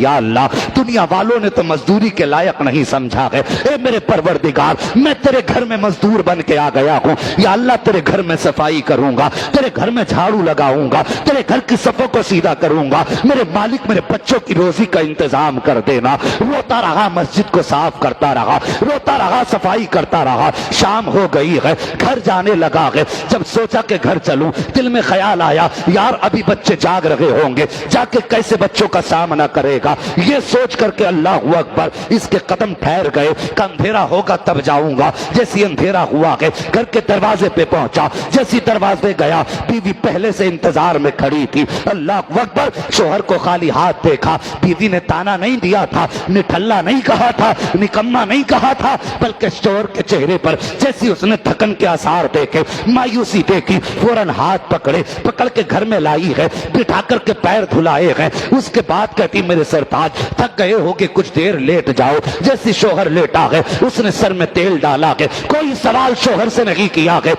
یا اللہ دنیا والوں نے تو مزدوری کے لائق نہیں سمجھا ہے، اے میرے پروردگار میں تیرے گھر میں مزدور بن کے آ گیا ہوں، یا اللہ تیرے گھر میں صفائی کروں گا، تیرے گھر میں جھاڑو لگاؤں گا، تیرے گھر کی صفوں کو سیدھا کروں گا، میرے مالک میرے بچوں کی روزی کا انتظام کر دینا۔ روتا رہا، مسجد کو صاف کرتا رہا، روتا رہا، صفائی کرتا رہا۔ شام ہو گئی ہے، گھر جانے لگا ہے، جب سوچا کہ گھر چلوں دل میں خیال آیا یار ابھی بچے جاگ رہے ہوں گے، جا کے کیسے بچوں کا سامنا کرے گا، یہ سوچ کر کے اللہ اکبر اس کے قدم ٹھہر گئے کہ اندھیرا ہوگا تب جاؤں گا۔ جیسی اندھیرا ہوا کہ گھر کے دروازے پہ پہنچا، جیسی دروازے گیا بیوی پہلے سے انتظار میں کھڑی تھی۔ اللہ اکبر، شوہر کو خالی ہاتھ دیکھا، بیوی نے تانا نہیں دیا تھا، نٹھلا نہیں کہا تھا، نکما نہیں کہا تھا، بلکہ شوہر کے چہرے پر جیسی اس نے تھکن کے آثار دیکھے، مایوسی دیکھی، فوراً ہاتھ پکڑ کے گھر میں لائی ہے، بٹھا کر کے پیر دھلائے ہیں۔ اس کے بعد کہتی میرے سرتاج تھک گئے ہو کہ کچھ دیر لیٹ جاؤ۔ جیسی شوہر لیٹا ہے اس نے سر میں تیل ڈالا ہے، کوئی سوال شوہر سے نہیں کیا ہے۔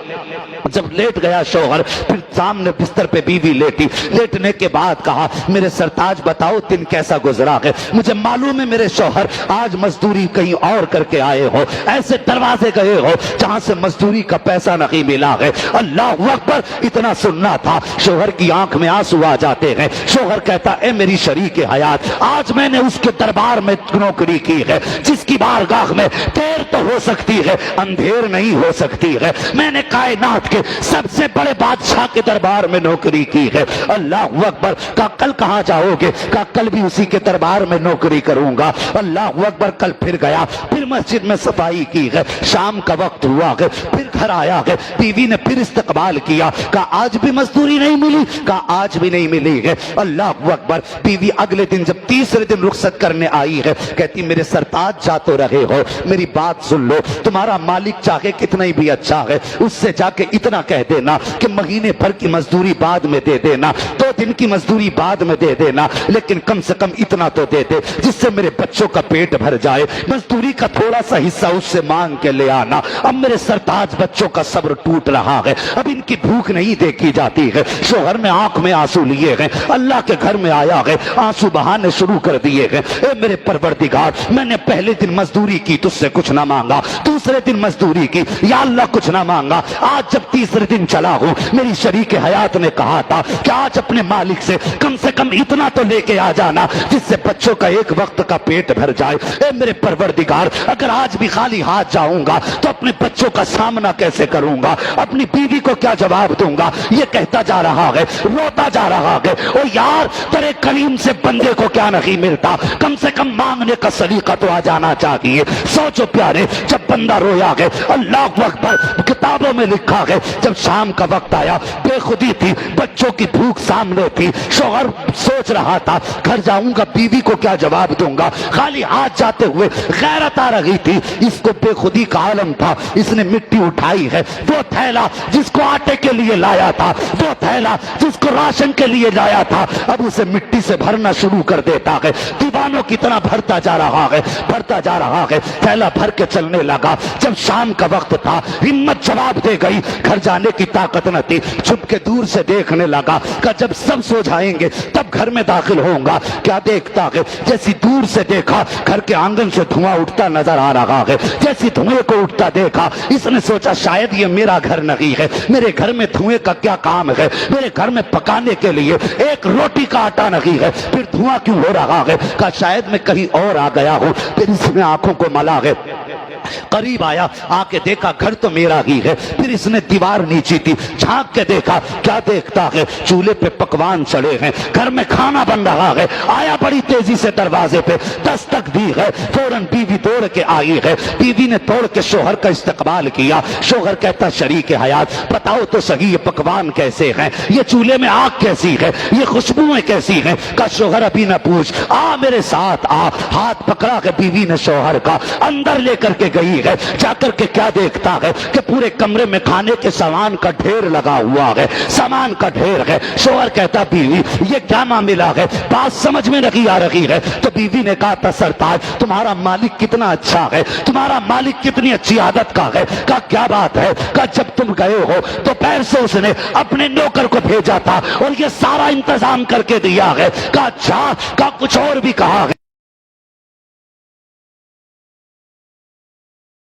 جب لیٹ گیا شوہر، پھر سامنے بستر پہ بیوی لیٹی، لیٹنے کے بعد کہا میرے سرتاج بتاؤ دن کیسا گزرا ہے، مجھے معلوم ہے میرے شوہر آج مزدوری کہیں اور کر کے آئے ہو، ایسے دروازے گئے ہو جہاں سے مزدوری کا پیسہ نہیں ملا ہے۔ اللہ اکبر، اتنا سننا تھا، شوہر کی آنکھ میں آنسو آ جاتے ہیں۔ شوہر کہتا اے میری شریک حیات، آج میں نے اس کے دربار میں نوکری کی ہے جس کی بارگاہ میں دیر تو ہو سکتی ہے اندھیر نہیں ہو سکتی ہے، میں نے کائنات کے سب سے بڑے بادشاہ کے دربار میں نوکری کی ہے۔ اللہ اکبر، کہا کل کہاں جاؤ گے، کہا کل بھی اسی کے دربار میں نوکری کروں گا۔ اللہ اکبر، کل پھر گیا، پھر مسجد میں صفائی کی ہے، شام کا وقت ہوا ہے، پھر گھر آیا ہے، بیوی نے پھر استقبال کیا، کہا آج بھی مزدوری نہیں ملی، کہا آج بھی نہیں ملی ہے۔ اللہ اکبر، بیوی اگلے دن جب تیسرے دن رخصت کرنے آئی ہے، کہتی میرے سرتاج جا تو رہے ہو، میری بات سن لو، تمہارا مالک چاہے کتنا ہی بھی اچھا ہے، اس سے جا کے اتنا کہہ دینا کہ مہینے بھر کی مزدوری بعد میں دے دینا، 2 دن کی مزدوری بعد میں دے دینا، لیکن کم سے کم اتنا تو دے دے جس سے میرے بچوں کا پیٹ بھر جائے، مزدوری کا تھوڑا سا حصہ اس سے مانگ کے لے آنا۔ اب میرے سرتاج بچوں کا صبر ٹوٹ رہا ہے، اب ان کی بھوک نہیں دیکھی جاتی ہے۔ شوہر نے آنکھ میں آنسو لیے ہیں، اللہ کے گھر میں آیا ہے، آنسو بہانے شروع کر دیے ہیں، اے میرے پروردگار میں نے پہلے دن مزدوری کی تجھ سے کچھ نہ مانگا، دوسرے دن مزدوری کی یا اللہ کچھ نہ مانگا، آج جب تیسرے دن چلا ہوں میری شریک حیات نے کہا تھا کہ آج اپنے مالک سے کم اتنا تو لے کے آ جانا جس سے بچوں کا ایک وقت کا پیٹ بھر جائے۔ اے میرے پروردگار، اگر آج بھی خالی ہاتھ جاؤں گا تو اپنے بچوں کا سامنا کیسے کروں گا، اپنی بیوی کو کیا جواب دوں گا؟ یہ کہتا جا رہا ہے، روتا جا رہا ہے، او یار تیرے کریم سے بندے کو کیا نہیں ملتا، کم سے کم مانگنے کا سلیقہ تو آ جانا چاہیے۔ سوچو پیارے، جب بندہ رویا ہے، اللہ اکبر، کتابوں میں لکھا ہے جب شام کا وقت آیا، بے خودی تھی، بچوں کی بھوک سامنے تھی، شوہر سوچ رہا تھا گھر جاؤں گا بیوی کو کیا جواب دوں گا، خالی ہاتھ جاتے ہوئے غیرت آ رہی تھی، اس کو بے خودی کا عالم تھا، اس نے مٹی اٹھائی ہے، وہ تھیلا جس کو آٹے کے لیے لایا تھا، وہ تھیلا جس کو راشن کے لیے لایا تھا، اب اسے مٹی سے بھرنا شروع کر دیتا ہے، دیوانوں کی طرح بھرتا جا رہا ہے، بھرتا جا رہا ہے، تھیلا بھر کے چلنے لگا۔ جب شام کا وقت تھا، ہمت جواب دے گئی، گھر جانے کی طاقت نہ تھی، چھپ کے دور سے دیکھنے لگا کہ جب سب سو جائیں گے تب گھر میں داخل ہوں گا۔ کیا دیکھتا ہے، جیسی دور سے دیکھا گھر کے آنگن سے دھواں اٹھتا نظر آ رہا ہے، جیسی دھوئیں کو اٹھتا دیکھا اس نے سوچا شاید یہ میرا گھر نہیں ہے، میرے گھر میں دھوئیں کا کیا کام ہے، میرے گھر میں پکانے کے لیے ایک روٹی کا آٹا نہیں ہے، پھر دھواں کیوں ہو رہا ہے؟ کہا شاید میں کہیں اور آ گیا ہوں، پھر اس نے آنکھوں کو ملا ہے، قریب آیا، آ کے دیکھا گھر تو میرا ہی ہے، پھر اس نے دیوار نیچی تھی، جھانک کے دیکھا، کیا دیکھتا ہے، چولہے پہ پکوان چڑھے ہیں، گھر میں کھانا بن رہا ہے، آیا بڑی تیزی سے دروازے پہ، دستک دی ہے، فوراً بیوی دوڑ کے آئی ہے، بیوی نے توڑ کے شوہر کا استقبال کیا، شوہر کہتا شریک حیات بتاؤ تو صحیح یہ پکوان کیسے ہیں، یہ چولہے میں آگ کیسی ہے، یہ خوشبوئیں کیسی ہیں؟ کہا شوہر ابھی نہ پوچھ، آ میرے ساتھ آ، ہاتھ پکڑا کے بیوی نے شوہر کا اندر لے کر کے گئی، گئی ہے، جا کر کے کیا دیکھتا ہے کہ پورے کمرے میں کھانے کے سامان کا ڈھیر لگا ہوا ہے، سامان کا ڈھیر ہے۔ شوہر کہتا بیوی یہ کیا معاملہ ہے، بات سمجھ میں نہیں آ رہی ہے۔ تو بیوی نے کہا تھا سرتاج تمہارا مالک کتنا اچھا ہے، تمہارا مالک کتنی اچھی عادت کا ہے۔ کہا کیا بات ہے؟ کہا جب تم گئے ہو تو پیر سے اس نے اپنے نوکر کو بھیجا تھا اور یہ سارا انتظام کر کے دیا ہے۔ کہا اچھا؟ کہا کچھ اور بھی کہا ہے؟